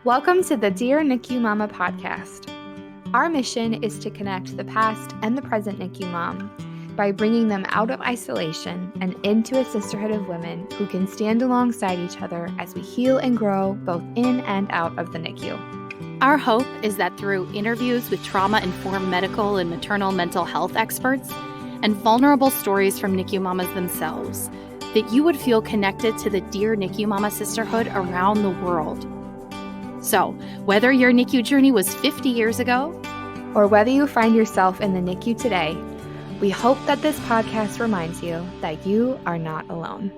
Welcome to the Dear NICU Mama Podcast. Our mission is to connect the past and the present NICU mom by bringing them out of isolation and into a sisterhood of women who can stand alongside each other as we heal and grow both in and out of the NICU. Our hope is that through interviews with trauma-informed medical and maternal mental health experts and vulnerable stories from NICU mamas themselves, that you would feel connected to the Dear NICU Mama sisterhood around the world. So, whether your NICU journey was 50 years ago, or whether you find yourself in the NICU today, we hope that this podcast reminds you that you are not alone.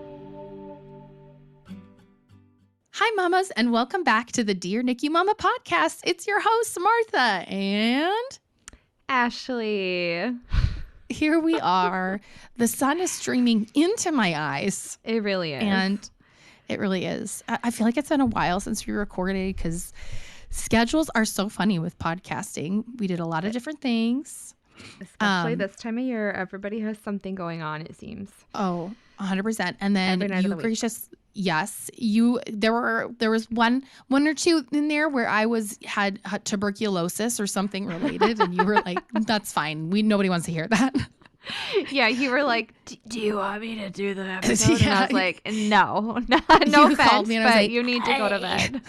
Hi, mamas, and welcome back to the Dear NICU Mama Podcast. It's your host, Martha, and Ashley. Here we are. The sun is streaming into my eyes. It really is. And it really is. I feel like it's been a while since we recorded because schedules are so funny with podcasting. We did a lot of different things. Especially this time of year, everybody has something going on, it seems. Oh, 100%. And then you gracious, yes, there was one or two in there where I had tuberculosis or something related, and you were like, "That's fine. Nobody wants to hear that." Yeah, you were like, do you want me to do the episode? And I was like, no offense, called me and I was like, you need to go to bed.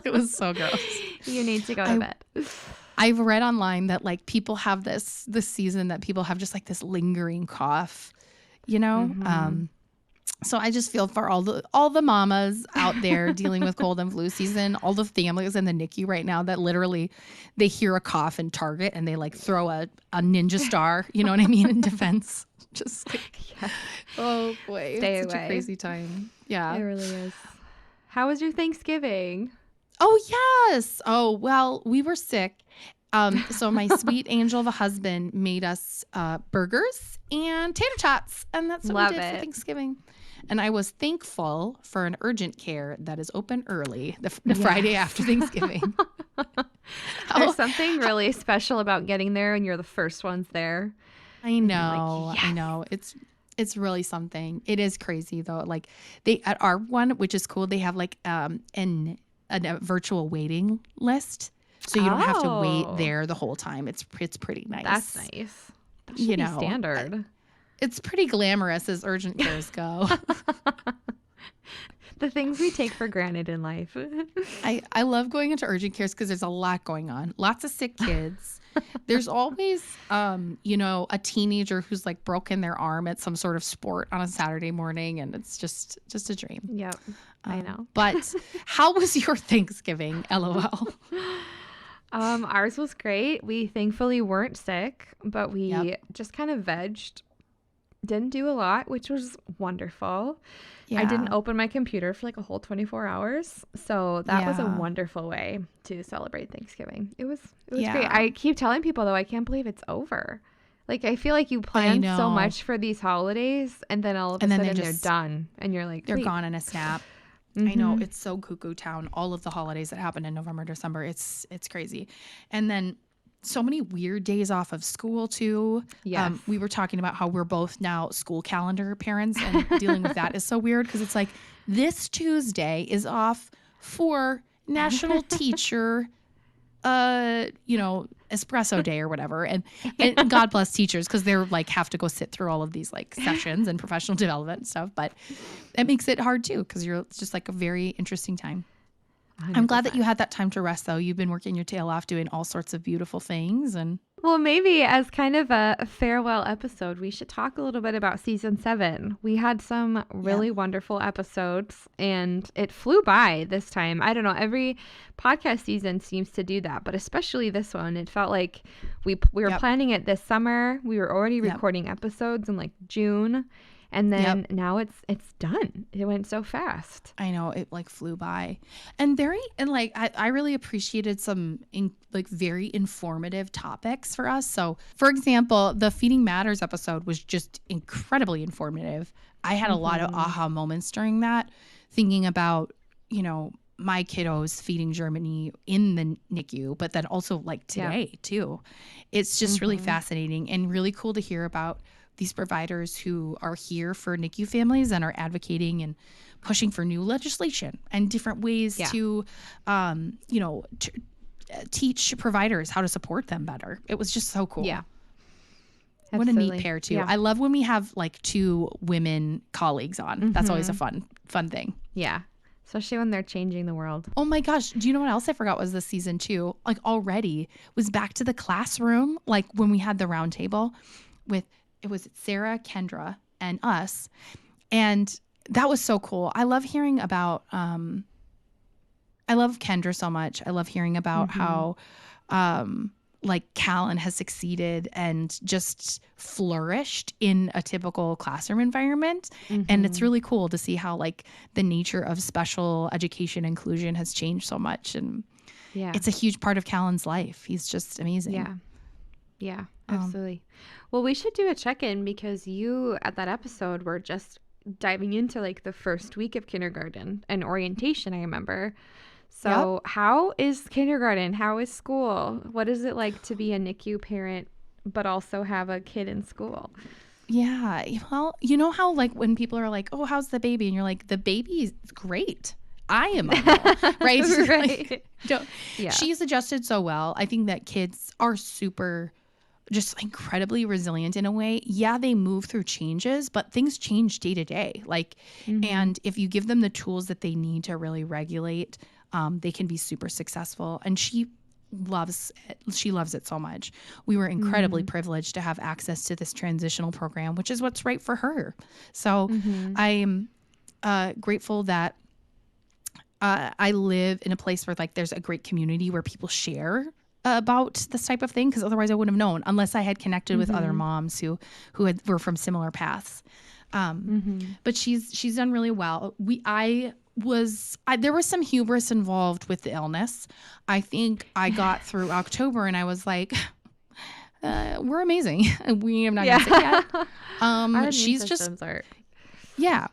It was so gross. You need to go to bed. I've read online that like people have this season that people have just like this lingering cough, you know? Mm-hmm. So I just feel for all the mamas out there dealing with cold and flu season, all the families in the NICU right now that literally they hear a cough in Target and they like throw a ninja star, you know what I mean, in defense. Just like, yeah. Oh boy, Stay it's such away. a crazy time. Yeah. It really is. How was your Thanksgiving? Oh, yes. Oh, well, we were sick. So my sweet angel of a husband made us burgers and tater tots, and that's what we did for Thanksgiving. And I was thankful for an urgent care that is open early the Friday after Thanksgiving. There's something really special about getting there and you're the first ones there. I know. Like, yes. I know. It's really something. It is crazy though. Like they at our one, which is cool, they have like a virtual waiting list. So you don't have to wait there the whole time. It's pretty nice. That's nice. That should be standard. It's pretty glamorous as urgent cares go. The things we take for granted in life. I love going into urgent cares because there's a lot going on. Lots of sick kids. There's always, a teenager who's like broken their arm at some sort of sport on a Saturday morning, and it's just a dream. Yep, I know. But how was your Thanksgiving? LOL. Ours was great. We thankfully weren't sick, but we just kind of vegged. Didn't do a lot, which was wonderful. Yeah. I didn't open my computer for like a whole 24 hours. So that was a wonderful way to celebrate Thanksgiving. It was great. I keep telling people though, I can't believe it's over. Like I feel like you plan so much for these holidays and then all of a sudden they're done and you're like, they're gone in a snap. Mm-hmm. I know, it's so cuckoo town. All of the holidays that happen in November, December, it's crazy. And then so many weird days off of school too. Yes. We were talking about how we're both now school calendar parents and dealing with that is so weird because it's like this Tuesday is off for National Teacher, espresso day or whatever. And God bless teachers because they're like have to go sit through all of these like sessions and professional development and stuff. But it makes it hard too because it's just like a very interesting time. 100%. I'm glad that you had that time to rest, though. You've been working your tail off doing all sorts of beautiful things. Well, maybe as kind of a farewell episode, we should talk a little bit about season 7. We had some really wonderful episodes, and it flew by this time. I don't know. Every podcast season seems to do that, but especially this one. It felt like we were planning it this summer. We were already recording episodes in like June. And then now it's done. It went so fast. I know, it like flew by. And I really appreciated some very informative topics for us. So for example, the Feeding Matters episode was just incredibly informative. I had a lot of aha moments during that, thinking about, my kiddos feeding Germany in the NICU, but then also like today too. It's just really fascinating and really cool to hear about these providers who are here for NICU families and are advocating and pushing for new legislation and different ways to, teach providers how to support them better. It was just so cool. Yeah. What Absolutely. a neat pair too. Yeah. I love when we have like 2 women colleagues on. That's always a fun thing. Yeah. Especially when they're changing the world. Oh my gosh. Do you know what else I forgot was this season 2? Like already was back to the classroom. Like when we had the round table with, it was Sarah, Kendra, and us. And that was so cool. I love hearing about, I love Kendra so much. I love hearing about how, like Callan has succeeded and just flourished in a typical classroom environment. And it's really cool to see how like the nature of special education inclusion has changed so much. And it's a huge part of Callan's life. He's just amazing. Yeah. Yeah, absolutely. Well, we should do a check-in because you at that episode were just diving into like the first week of kindergarten and orientation, I remember. So how is kindergarten? How is school? What is it like to be a NICU parent, but also have a kid in school? Yeah. Well, you know how like when people are like, oh, how's the baby? And you're like, the baby's great. I am unwell, right? Right. Like, she's adjusted so well. I think that kids are super just incredibly resilient in a way. Yeah, they move through changes, but things change day to day. Like, and if you give them the tools that they need to really regulate, they can be super successful. And she loves it so much. We were incredibly privileged to have access to this transitional program, which is what's right for her. So I'm grateful that I live in a place where like there's a great community where people share about this type of thing, because otherwise I wouldn't have known unless I had connected with other moms who were from similar paths. But she's done really well. There was some hubris involved with the illness. I think I got through October and I was like, we're amazing. We have not got sick yet. Our she's just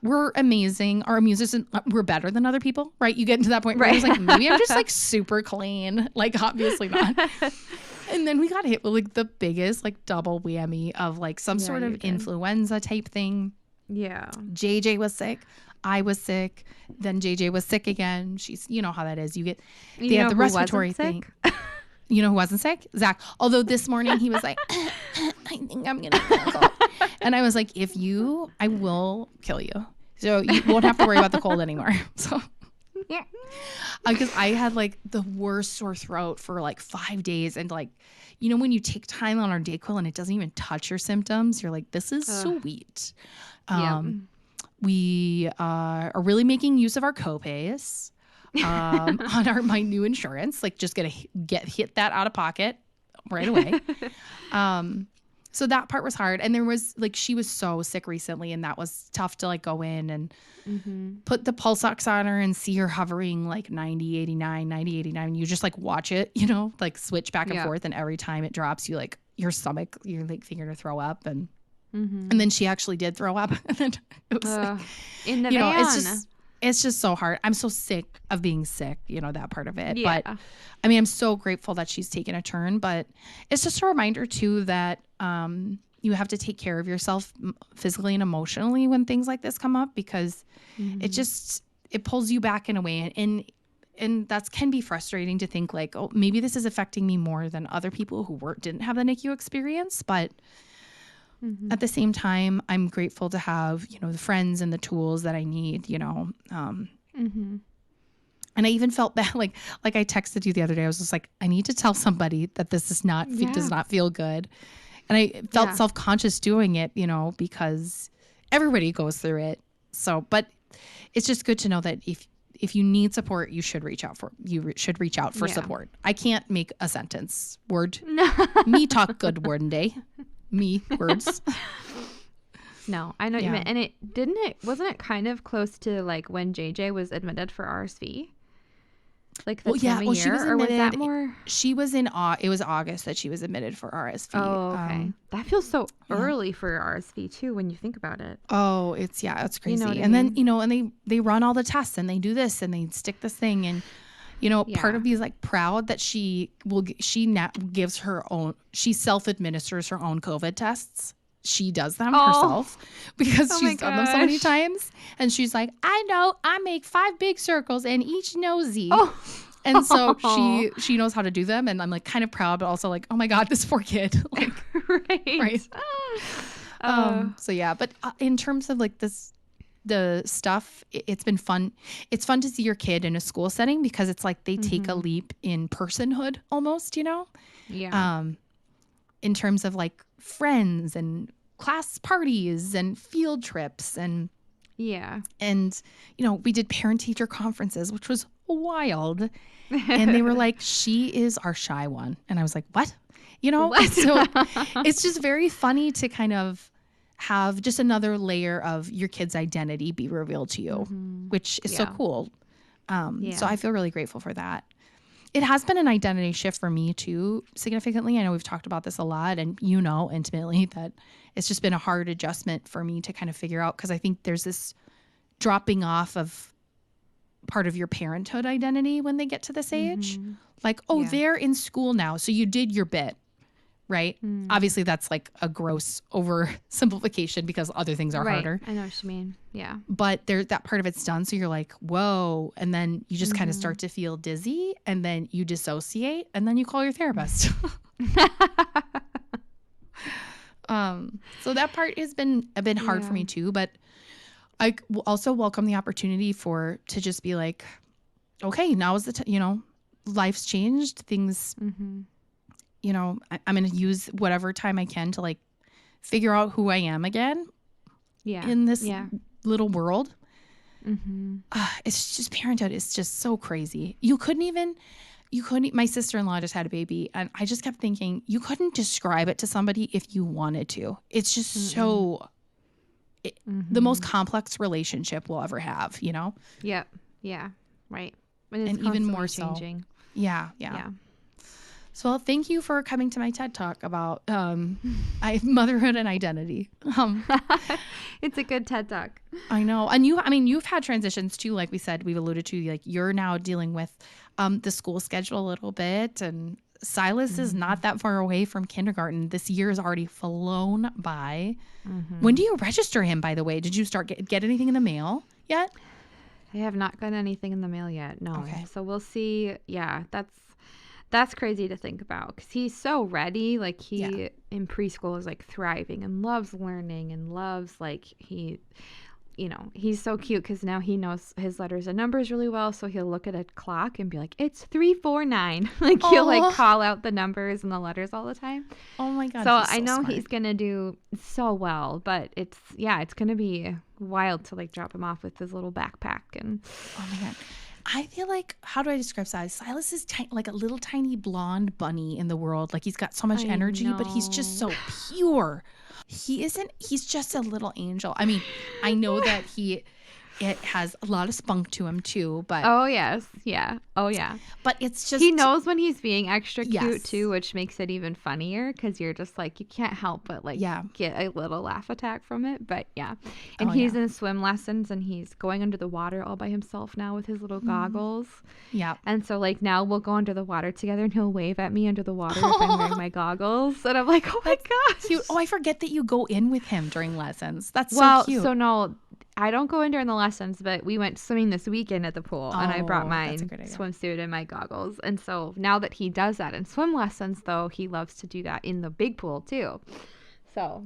we're amazing. Our immune system, we're better than other people, right? You get into that point where I was like, maybe I'm just like super clean. Like obviously not. And then we got hit with like the biggest like double whammy of like some sort of influenza type thing. Yeah. JJ was sick. I was sick. Then JJ was sick again. You know how that is. They have the respiratory thing. You know who wasn't sick? Zach. Although this morning he was like, I think I'm going to cold. And I was like, I will kill you. So you won't have to worry about the cold anymore. So yeah. Because I had like the worst sore throat for like 5 days. And like, you know, when you take Tylenol or Dayquil and it doesn't even touch your symptoms, you're like, this is sweet. We are really making use of our copays on my new insurance. Like just gonna hit that out of pocket right away. So that part was hard. And there was like, she was so sick recently and that was tough to like go in and put the pulse ox on her and see her hovering like 90, 89, 90, 89. You just like watch it, you know, like switch back and forth. And every time it drops, you like your stomach, you're like thinking to throw up. And then she actually did throw up. And then it was like, in the van. It's just so hard. I'm so sick of being sick, you know, that part of it. Yeah. But I mean, I'm so grateful that she's taken a turn, but it's just a reminder too that you have to take care of yourself physically and emotionally when things like this come up, because it pulls you back in a way. And that can be frustrating to think like, oh, maybe this is affecting me more than other people who didn't have the NICU experience. But at the same time, I'm grateful to have, you know, the friends and the tools that I need, you know. And I even felt bad, like I texted you the other day. I was just like, I need to tell somebody that this does not feel good. And I felt self-conscious doing it, you know, because everybody goes through it. So, but it's just good to know that if you need support, you should reach out for support. I can't make a sentence word. Me talk good word day. Me words. No, I know what you meant. And wasn't it kind of close to like when JJ was admitted for RSV? Like the time of year, she was admitted, or was that more? She was it was August that she was admitted for RSV. Oh, okay. That feels so early for RSV too when you think about it. Oh, it's crazy. You know and then, you know, and they run all the tests and they do this and they stick this thing and, you know, part of me is like proud that she self-administers her own COVID tests. she does them herself because she's done them so many gosh. times. And she's like, I know, I make 5 big circles and each nosy. Oh. And so she knows how to do them. And I'm like kind of proud, but also like, oh my God, this poor kid. Like, right. So yeah, but in terms of like the stuff, it's been fun. It's fun to see your kid in a school setting because it's like they take a leap in personhood almost, you know? Yeah. In terms of like friends and class parties and field trips and yeah. And, you know, we did parent-teacher conferences, which was wild. And they were like, she is our shy one. And I was like, what? You know, so it's just very funny to kind of have just another layer of your kid's identity be revealed to you, which is so cool. So I feel really grateful for that. It has been an identity shift for me too, significantly. I know we've talked about this a lot, and you know intimately that it's just been a hard adjustment for me to kind of figure out, because I think there's this dropping off of part of your parenthood identity when they get to this age. Like, oh, they're in school now, so you did your bit, right? Obviously, that's like a gross oversimplification because other things are harder. I know what you mean. Yeah. But that part of it's done, so you're like, whoa. And then you just kind of start to feel dizzy, and then you dissociate, and then you call your therapist. So that part has been a bit hard for me too, but I also welcome the opportunity to just be like, okay, now is the life's changed. Things, you know, I'm going to use whatever time I can to like figure out who I am again in this little world. It's just parenthood. It's just so crazy. My sister-in-law just had a baby, and I just kept thinking, you couldn't describe it to somebody if you wanted to. It's just the most complex relationship we'll ever have, you know? Yep. Yeah. Right. And even more changing. So. Yeah. So thank you for coming to my TED Talk about motherhood and identity. It's a good TED Talk. I know. And you've had transitions too, like we said, we've alluded to, like you're now dealing with the school schedule a little bit, and Silas is not that far away from kindergarten. This year has already flown by. When do you register him, by the way? Did you start get anything in the mail yet? I have not gotten anything in the mail yet. No. Okay. So we'll see. Yeah, that's crazy to think about, because he's so ready. Like he in preschool is like thriving and loves learning and loves like he's so cute because now he knows his letters and numbers really well. So he'll look at a clock and be like, it's 349. Like he'll like call out the numbers and the letters all the time. Oh my God. So I know he's going to do so well, but it's going to be wild to like drop him off with his little backpack. And oh my God. I feel like, how do I describe Silas? Silas is like a little tiny blonde bunny in the world. Like he's got so much energy, but he's just so pure. He's just a little angel. I mean, I know that it has a lot of spunk to him too, but oh yes, yeah, oh yeah. But it's just, he knows when he's being extra cute too, which makes it even funnier because you're just like, you can't help but like get a little laugh attack from it. But yeah, and he's in swim lessons, and he's going under the water all by himself now with his little goggles. Yeah, and so like now we'll go under the water together, and he'll wave at me under the water if I'm wearing my goggles, and I'm like, oh my gosh. Cute. Oh, I forget that you go in with him during lessons. That's so cute. So no, I don't go in during the lessons, but we went swimming this weekend at the pool, and I brought my swimsuit and my goggles. And so now that he does that in swim lessons, though, he loves to do that in the big pool too. So,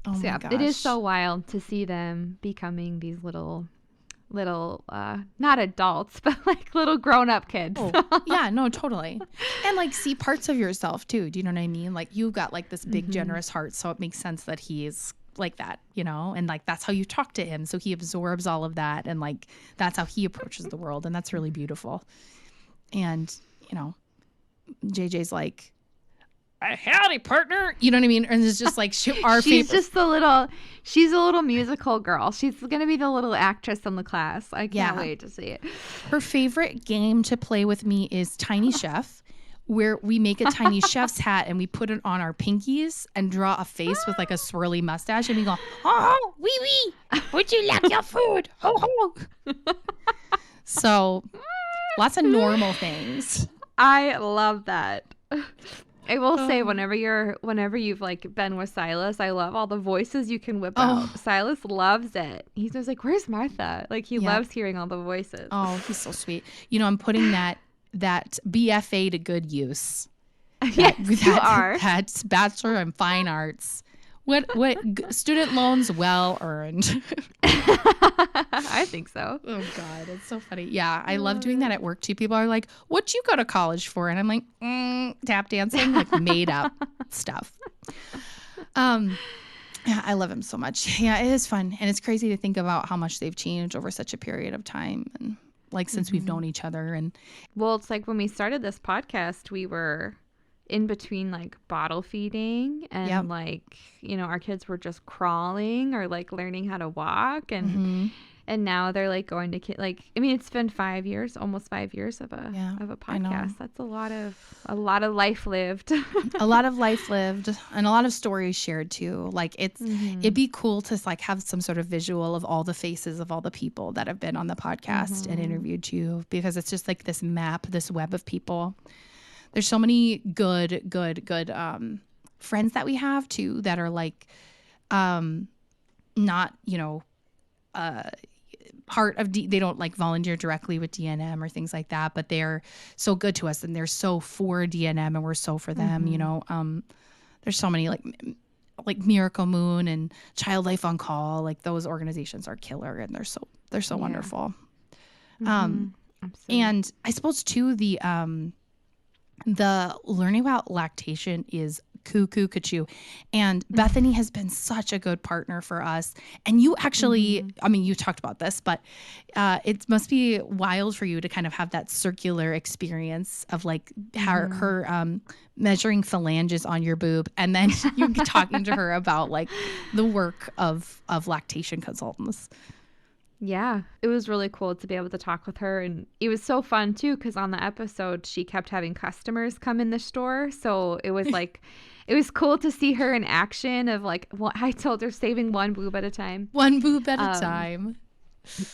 it is so wild to see them becoming these little not adults, but like little grown-up kids. Yeah, no, totally. And like see parts of yourself too. Do you know what I mean? Like you've got like this big generous heart, so it makes sense that he's like that, you know, and like that's how you talk to him, so he absorbs all of that, and like that's how he approaches the world, and that's really beautiful. And you know, JJ's like, howdy partner, you know what I mean? And it's just like she's a little musical girl. She's gonna be the little actress in the class. I can't wait to see it. Her favorite game to play with me is Tiny Chef, where we make a tiny chef's hat and we put it on our pinkies and draw a face with like a swirly mustache, and we go, oh, wee wee, would you like your food? Ho ho. So lots of normal things. I love that. I will say whenever you've like been with Silas, I love all the voices you can whip out. Silas loves it. He's just like, "Where's Martha?" Like he loves hearing all the voices. Oh, he's so sweet. I'm putting that BFA to good use. Yes, you are. That's Bachelor in Fine Arts. What student loans well earned. I think so. Oh God, it's so funny. Yeah, I love doing that at work too. People are like, "What'd you go to college for?" And I'm like, tap dancing, like made up stuff. Yeah, I love him so much. Yeah, it is fun, and it's crazy to think about how much they've changed over such a period of time, and like since we've known each other. And well, it's like when we started this podcast, we were in between like bottle feeding and like, our kids were just crawling or like learning how to walk, and now they're like going to it's been 5 years, almost 5 years of a podcast. That's a lot of life lived. A lot of life lived and a lot of stories shared too. Like it'd be cool to like have some sort of visual of all the faces of all the people that have been on the podcast and interviewed you, because it's just like this map, this web of people. There's so many good friends that we have too that are like not, part of they don't like volunteer directly with DNM or things like that, but they're so good to us and they're so for DNM and we're so for them. There's so many like Miracle Moon and Child Life on Call. Like those organizations are killer and they're so wonderful. And I suppose too the learning about lactation is cuckoo. And Bethany has been such a good partner for us. And you actually, you talked about this, but it must be wild for you to kind of have that circular experience of like her measuring phalanges on your boob. And then you talking to her about like the work of lactation consultants. Yeah, it was really cool to be able to talk with her. And it was so fun, too, because on the episode, she kept having customers come in the store. So it was like, it was cool to see her in action of like, I told her saving one boob at a time. One boob at a time.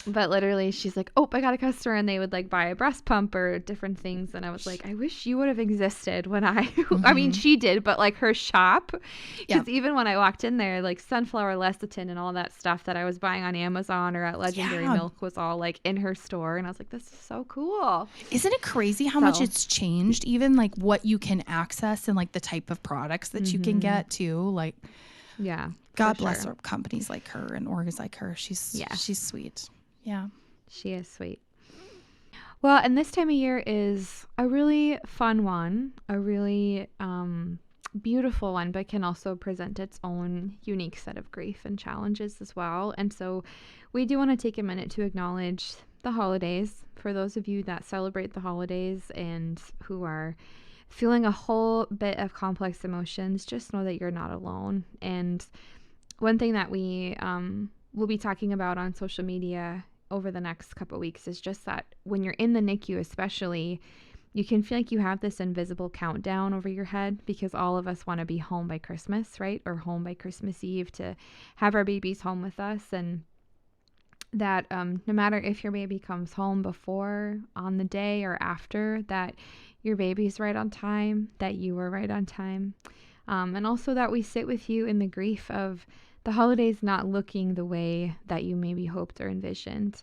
But literally, she's like, "Oh, I got a customer," and they would like buy a breast pump or different things. And I was like, I wish you would have existed when I mean, she did, but like her shop, because even when I walked in there, like sunflower lecithin and all that stuff that I was buying on Amazon or at Legendary Milk was all like in her store. And I was like, this is so cool. Isn't it crazy how much it's changed? Even like what you can access and like the type of products that you can get too. Like, yeah. God bless her companies like her and organs like her. She's sweet. Yeah. She is sweet. Well, and this time of year is a really fun one, a really beautiful one, but can also present its own unique set of grief and challenges as well. And so we do want to take a minute to acknowledge the holidays. For those of you that celebrate the holidays and who are feeling a whole bit of complex emotions, just know that you're not alone. And one thing that we will be talking about on social media over the next couple of weeks is just that when you're in the NICU especially, you can feel like you have this invisible countdown over your head because all of us want to be home by Christmas, right? Or home by Christmas Eve to have our babies home with us. And that no matter if your baby comes home before, on the day, or after, that your baby's right on time, that you were right on time. And also that we sit with you in the grief of the holidays not looking the way that you maybe hoped or envisioned.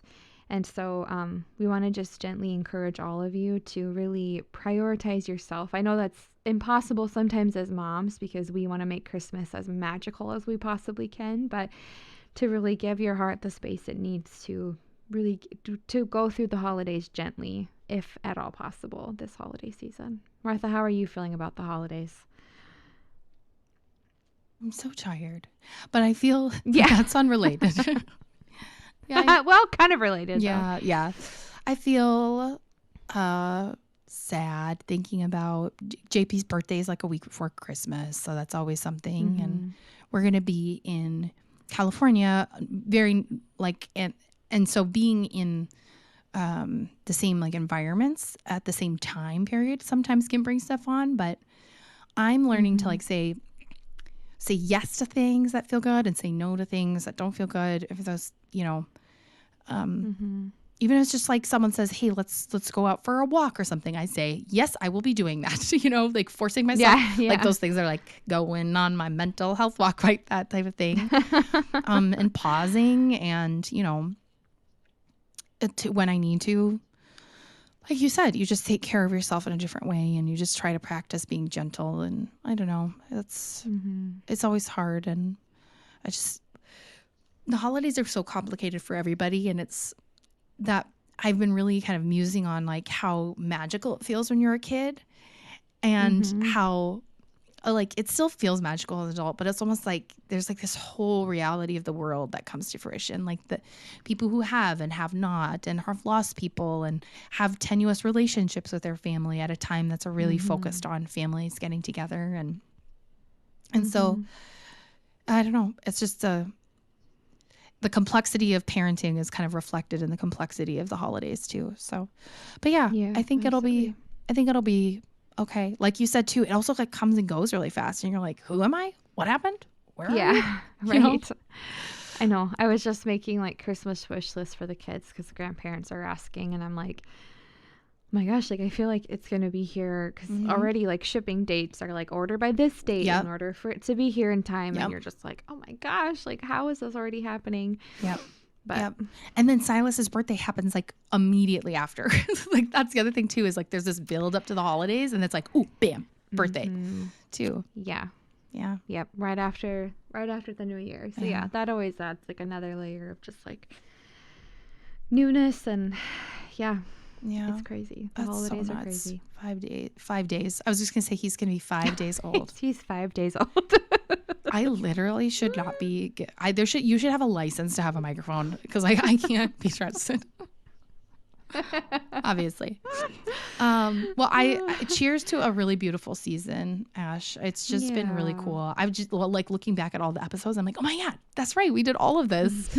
And so we want to just gently encourage all of you to really prioritize yourself. I know that's impossible sometimes as moms because we want to make Christmas as magical as we possibly can, but to really give your heart the space it needs to really to go through the holidays gently, if at all possible, this holiday season. Martha, how are you feeling about the holidays? I'm so tired, but I feel that's unrelated. Well, kind of related. Yeah. I feel sad thinking about JP's birthday is like a week before Christmas, so that's always something. And we're gonna be in California, very like and so being in the same like environments at the same time period sometimes can bring stuff on. But I'm learning to like say yes to things that feel good and say no to things that don't feel good. If those, even if it's just like someone says, hey, let's go out for a walk or something, I say, yes, I will be doing that. Like forcing myself. Like those things are like going on my mental health walk, right? That type of thing. And pausing and, when I need to, like you said, you just take care of yourself in a different way and you just try to practice being gentle. And I don't know, it's always hard. And the holidays are so complicated for everybody. And it's that I've been really kind of musing on like how magical it feels when you're a kid and how like it still feels magical as an adult, but it's almost like there's like this whole reality of the world that comes to fruition, like the people who have and have not and have lost people and have tenuous relationships with their family at a time that's really focused on families getting together. And so I don't know, it's just the complexity of parenting is kind of reflected in the complexity of the holidays too. So, but yeah I think it'll be okay. Like you said too, it also like comes and goes really fast and you're like, who am I? What happened? Where are we? Right. I know. I was just making like Christmas wish lists for the kids because the grandparents are asking and I'm like, oh my gosh, like I feel like it's going to be here because already like shipping dates are like order by this date in order for it to be here in time. And you're just like, oh my gosh, like how is this already happening? But and then Silas's birthday happens like immediately after. Like that's the other thing too, is like there's this build up to the holidays and it's like, ooh, bam, birthday too. Yep. Right after the new year. So that always adds like another layer of just like newness and it's crazy. The holidays are crazy. 5 days. I was just gonna say he's gonna be 5 days old. He's 5 days old. I literally should not be. You should have a license to have a microphone because I can't be trusted. Obviously. Well, I cheers to a really beautiful season, Ash. It's just been really cool. I've just like looking back at all the episodes. I'm like, oh my God, that's right. We did all of this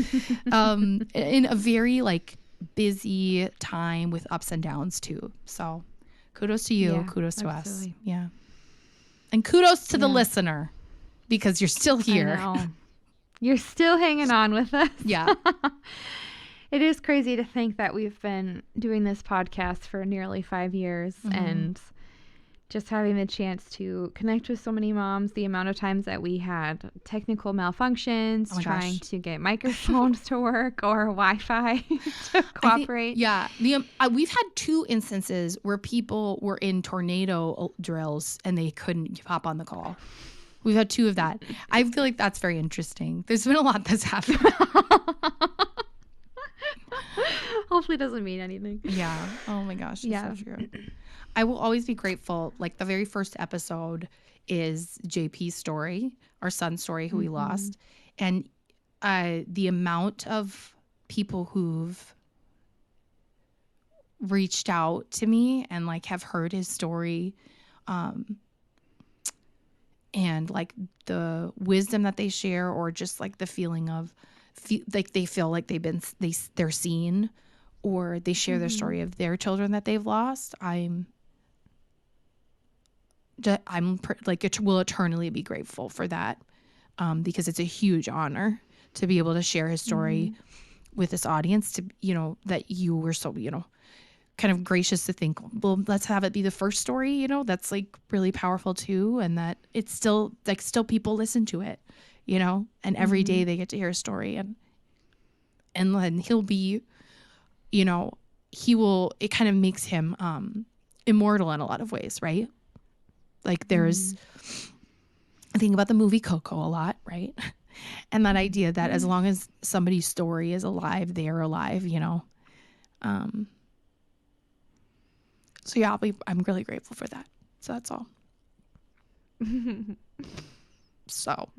in a very like busy time with ups and downs too. So kudos to you. Kudos to us. Yeah. And kudos to the listener because you're still here. I know. You're still hanging on with us. Yeah. It is crazy to think that we've been doing this podcast for nearly 5 years and just having the chance to connect with so many moms, the amount of times that we had technical malfunctions, trying to get microphones to work or Wi-Fi to cooperate. We've had 2 instances where people were in tornado drills and they couldn't hop on the call. We've had 2 of that. I feel like that's very interesting. There's been a lot that's happened. Hopefully it doesn't mean anything. Yeah. Oh my gosh. That's so true. I will always be grateful. Like the very first episode is JP's story, our son's story, who we lost. And the amount of people who've reached out to me and like have heard his story, and like the wisdom that they share, or just like the feeling of like they feel like they're seen, or they share their story of their children that they've lost. I'm like, it will eternally be grateful for that, because it's a huge honor to be able to share his story with this audience, to, that you were so, kind of gracious to think, well, let's have it be the first story, that's like really powerful too. And that it's still people listen to it, and every day they get to hear a story, and then he'll be, it kind of makes him, immortal in a lot of ways. Right. Like there's, I think about the movie Coco a lot, right? And that idea that as long as somebody's story is alive, they are alive, So yeah, I'm really grateful for that. So that's all. So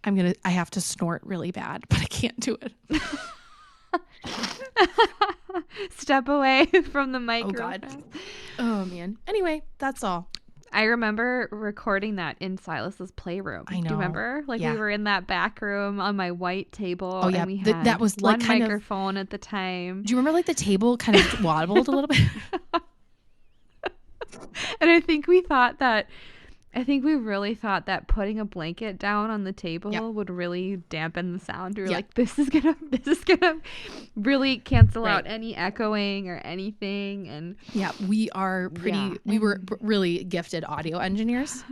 I have to snort really bad, but I can't do it. Step away from the microphone. Oh God. Oh man. Anyway, that's all. I remember recording that in Silas's playroom. I know. Do you remember? Like we were in that back room on my white table. Oh yeah. And we had that was one like microphone at the time. Do you remember like the table kind of wobbled a little bit? And I think we thought that I think we really thought that putting a blanket down on the table would really dampen the sound. We were like, this is gonna really cancel out any echoing or anything. And we are we were really gifted audio engineers.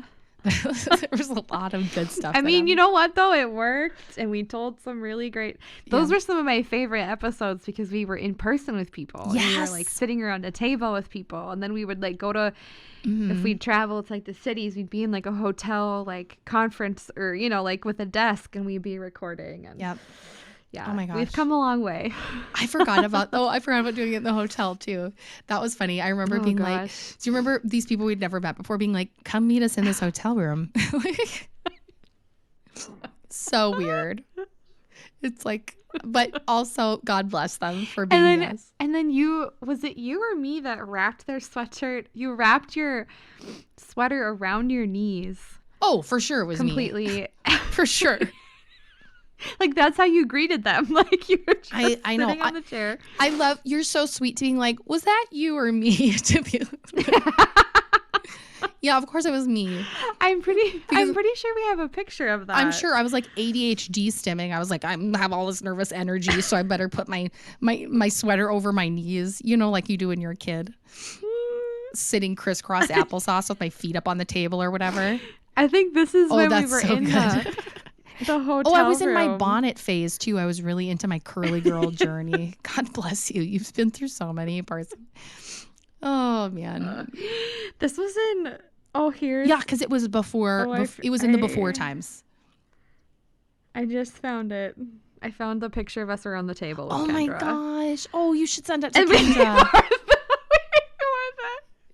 There was a lot of good stuff. I mean, you know what though? It worked, and we told some really great. Those were some of my favorite episodes because we were in person with people. Yes. And we were like sitting around a table with people, and then we would like go to. If we'd travel to like the cities, we'd be in like a hotel like conference or like with a desk, and we'd be recording. And yeah. Oh my gosh, we've come a long way. I forgot about doing it in the hotel too. That was funny. I remember being like, do you remember these people we'd never met before being like, come meet us in this hotel room? So weird. It's like, but also God bless them for being us. And then was it you or me that wrapped their sweatshirt? You wrapped your sweater around your knees. Oh, for sure it was completely. Me. For sure. Like that's how you greeted them. Like you were just I know. sitting on the chair. I love you're so sweet to being like, was that you or me? To be yeah, of course it was me. I'm pretty sure we have a picture of that. I'm sure I was like ADHD stimming. I was like, I have all this nervous energy, so I better put my sweater over my knees, like you do when you're a kid. Sitting crisscross applesauce with my feet up on the table or whatever. I think this is when we were so in the hotel. Oh, I was in my bonnet phase too. I was really into my curly girl journey. God bless you. You've been through so many parts. Oh man. This was in here's because it was before it was in the before times. I just found it. I found the picture of us around the table with Kendra. My gosh. Oh, you should send it to Kendra.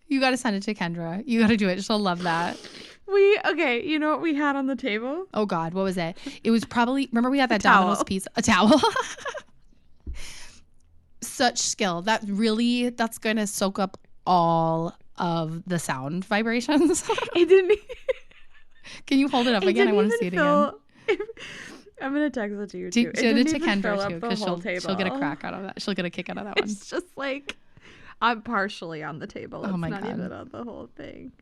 You got to send it to Kendra. You got to do it. She'll love that. You know what we had on the table? Oh God, what was it? It was probably, remember we had that Domino's pizza, a towel. Such skill. That's going to soak up all of the sound vibrations. It didn't. Can you hold it up again? I want to see it again. I'm going to text it to you too. Send it to Kendra too, because she'll get a crack out of that. She'll get a kick out of that one. It's just like, I'm partially on the table. It's not even on the whole thing.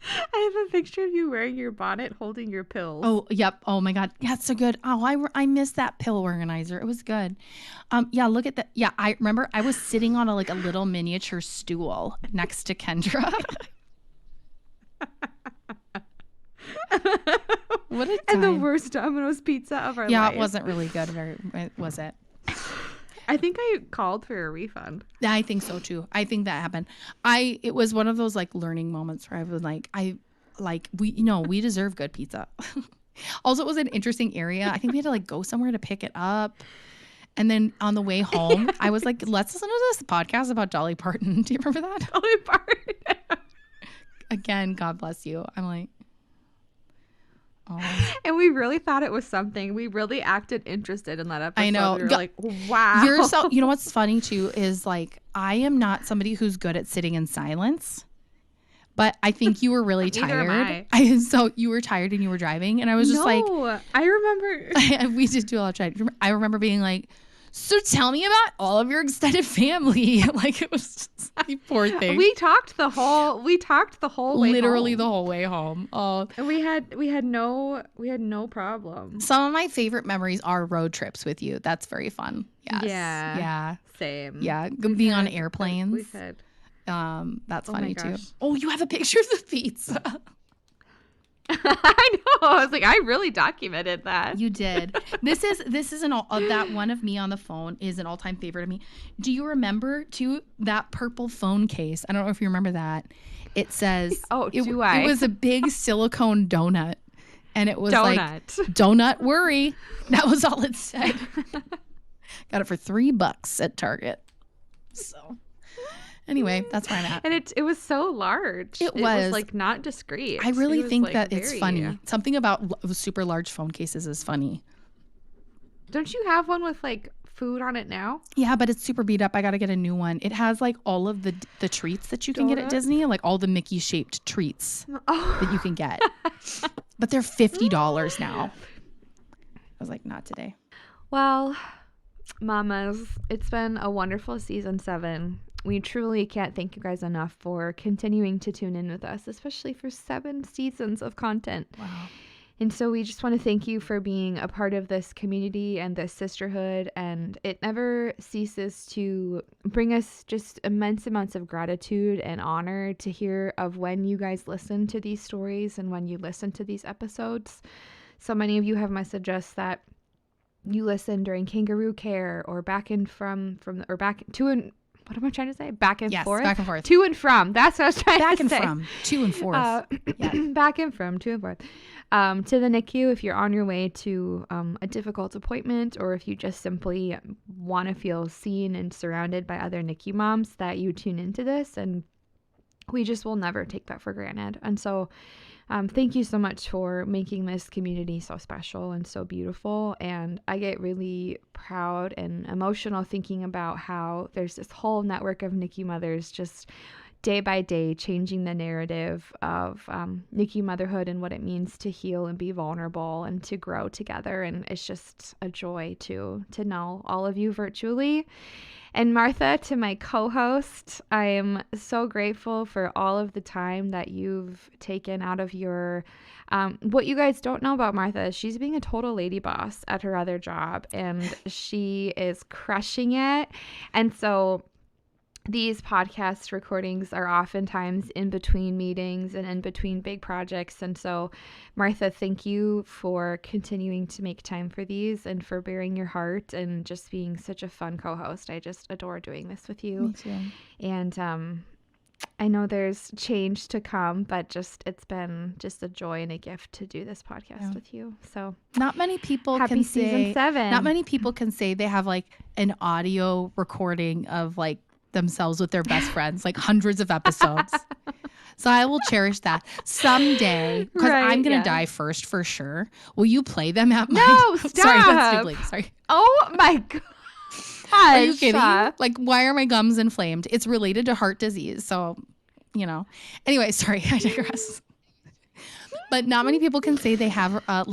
I have a picture of you wearing your bonnet holding your pills. Oh, yep. Oh my God. Yeah, it's so good. Oh, I missed that pill organizer. It was good. Look at that. Yeah, I remember I was sitting on a little miniature stool next to Kendra. What a time. And the worst Domino's pizza of our life. Yeah, it wasn't really good. Was it? I think I called for a refund. Yeah, I think so too. I think that happened. It was one of those learning moments where I was we deserve good pizza. Also, it was an interesting area. I think we had to go somewhere to pick it up. And then on the way home, I was like, let's listen to this podcast about Dolly Parton. Do you remember that? Dolly Parton. Again, God bless you. I'm like, oh. And we really thought it was something. We really acted interested in that episode. I know. We were like, wow. You know what's funny too is I am not somebody who's good at sitting in silence. But I think you were really tired. So you were tired and you were driving, and I was just I remember. We did do a lot of driving. I remember being like, so tell me about all of your extended family. It was just, poor thing. We talked the whole way literally home. The whole way home. Oh, and we had no problem. Some of my favorite memories are road trips with you. That's very fun. Yes. Yeah. Same. Yeah. Being on airplanes. We've had. That's funny too. Oh, you have a picture of the pizza. I know. I was like, I really documented that. You did. This is that one of me on the phone is an all-time favorite of me. Do you remember too that purple phone case? I don't know if you remember that. It says, It was a big silicone donut, and it was donut worry. That was all it said. Got it for $3 at Target. So. Anyway, that's where I'm at. And it was so large. It was not discreet. I really think that it's funny. Something about super large phone cases is funny. Don't you have one with food on it now? Yeah, but it's super beat up. I got to get a new one. It has all of the treats that you can get at Disney, all the Mickey shaped treats that you can get. But they're $50 now. I was like, not today. Well, Mamas, it's been a wonderful season 7. We truly can't thank you guys enough for continuing to tune in with us, especially for 7 seasons of content. Wow. And so we just want to thank you for being a part of this community and this sisterhood. And it never ceases to bring us just immense amounts of gratitude and honor to hear of when you guys listen to these stories and when you listen to these episodes. So many of you have messaged us that you listen during kangaroo care or back and from or back to and what am I trying to say? Back and forth? Back and forth. To and from. That's what I was trying back to say. Back and from. To and forth. Back and from. To and forth. To the NICU, if you're on your way to a difficult appointment, or if you just simply want to feel seen and surrounded by other NICU moms, that you tune into this. And we just will never take that for granted. And so thank you so much for making this community so special and so beautiful. And I get really proud and emotional thinking about how there's this whole network of NICU mothers just day by day changing the narrative of NICU motherhood and what it means to heal and be vulnerable and to grow together. And it's just a joy to know all of you virtually. And Martha, to my co-host, I am so grateful for all of the time that you've taken out of your, what you guys don't know about Martha is she's being a total lady boss at her other job, and she is crushing it. And so these podcast recordings are oftentimes in between meetings and in between big projects. And so, Martha, thank you for continuing to make time for these and for bearing your heart and just being such a fun co-host. I just adore doing this with you. Me too. And I know there's change to come, but it's been just a joy and a gift to do this podcast with you. So not many people happy can season say 7. Not many people can say they have like an audio recording of like themselves with their best friends, like hundreds of episodes. So I will cherish that someday, because I'm gonna die first for sure. Will you play them at my? No, stop. Sorry, that's too late. Sorry. Oh my god. Are you kidding? Like, why are my gums inflamed? It's related to heart disease, so Anyway, sorry, I digress. But not many people can say they have a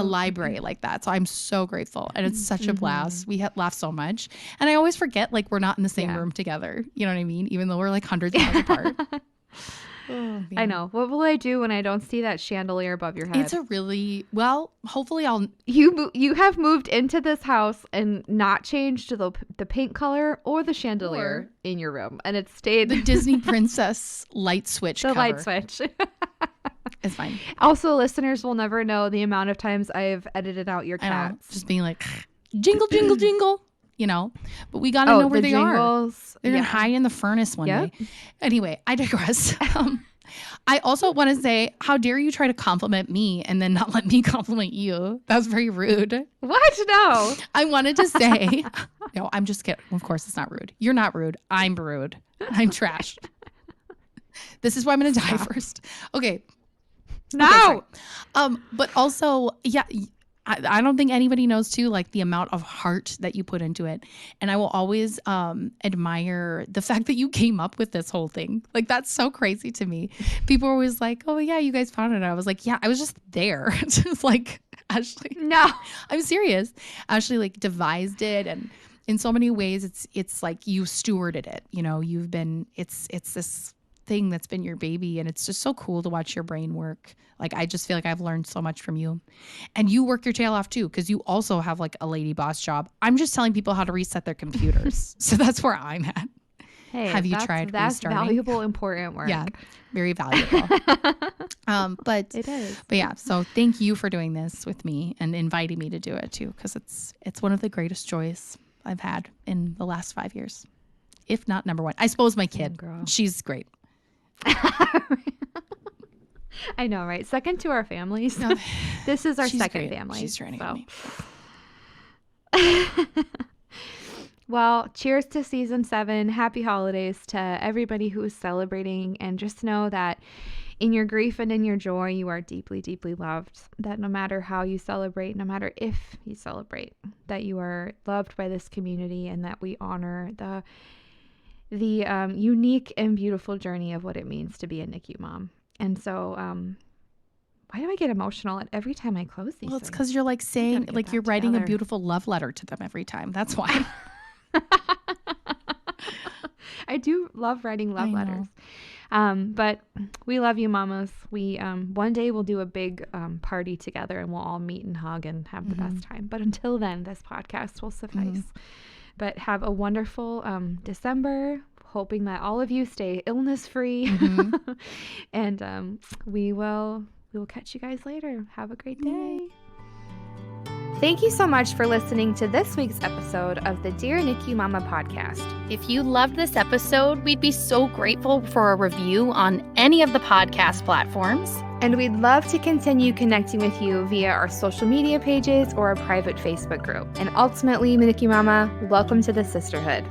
library like that. So I'm so grateful. And it's such a blast. We laugh so much. And I always forget, like, we're not in the same room together. You know what I mean? Even though we're like hundreds of miles apart. Oh, I know. What will I do when I don't see that chandelier above your head? It's a really, hopefully You have moved into this house and not changed the paint color or the chandelier in your room. And it stayed. The Disney princess light switch cover. Light switch. It's fine. Also, listeners will never know the amount of times I've edited out your cats. Just being like, jingle, jingle, jingle, But we got to know where they jingles, are. They're going to hide in the furnace one day. Anyway, I digress. I also want to say, how dare you try to compliment me and then not let me compliment you? That was very rude. What? No. I wanted to say, no, I'm just kidding. Of course, it's not rude. You're not rude. I'm rude. I'm trash. This is why I'm going to die first. Okay. No. But also, I don't think anybody knows too, like the amount of heart that you put into it. And I will always admire the fact that you came up with this whole thing. Like, that's so crazy to me. People are always like, oh yeah, you guys found it. I was like, yeah, I was just there. It's just like, Ashley. No, I'm serious. Ashley like devised it, and in so many ways it's like you stewarded it. You've been, it's this thing that's been your baby, and it's just so cool to watch your brain work. Like, I just feel like I've learned so much from you, and you work your tail off too, because you also have like a lady boss job. I'm just telling people how to reset their computers. So that's where I'm at. Hey, have you tried that's restarting? Valuable, important work. Yeah, very valuable. But it is. But yeah, so thank you for doing this with me and inviting me to do it too, because it's one of the greatest joys I've had in the last 5 years, if not number one. I suppose my kid, she's great. I know, right? Second to our families. No, this is our second family. She's training me. Well, cheers to season 7. Happy holidays to everybody who is celebrating. And just know that in your grief and in your joy, you are deeply, deeply loved. That no matter how you celebrate, no matter if you celebrate, that you are loved by this community, and that we honor the unique and beautiful journey of what it means to be a NICU mom. And so why do I get emotional at every time I close these? Well, it's because you're like saying, like you're writing a beautiful love letter to them every time. That's why. I do love writing love letters. But we love you, mamas. We one day we'll do a big party together and we'll all meet and hug and have the best time. But until then, this podcast will suffice. But have a wonderful December, hoping that all of you stay illness-free. And we will catch you guys later. Have a great day. Thank you so much for listening to this week's episode of the Dear NICU Mama Podcast. If you loved this episode, we'd be so grateful for a review on any of the podcast platforms. And we'd love to continue connecting with you via our social media pages or a private Facebook group. And ultimately, NICU Mama, welcome to the sisterhood.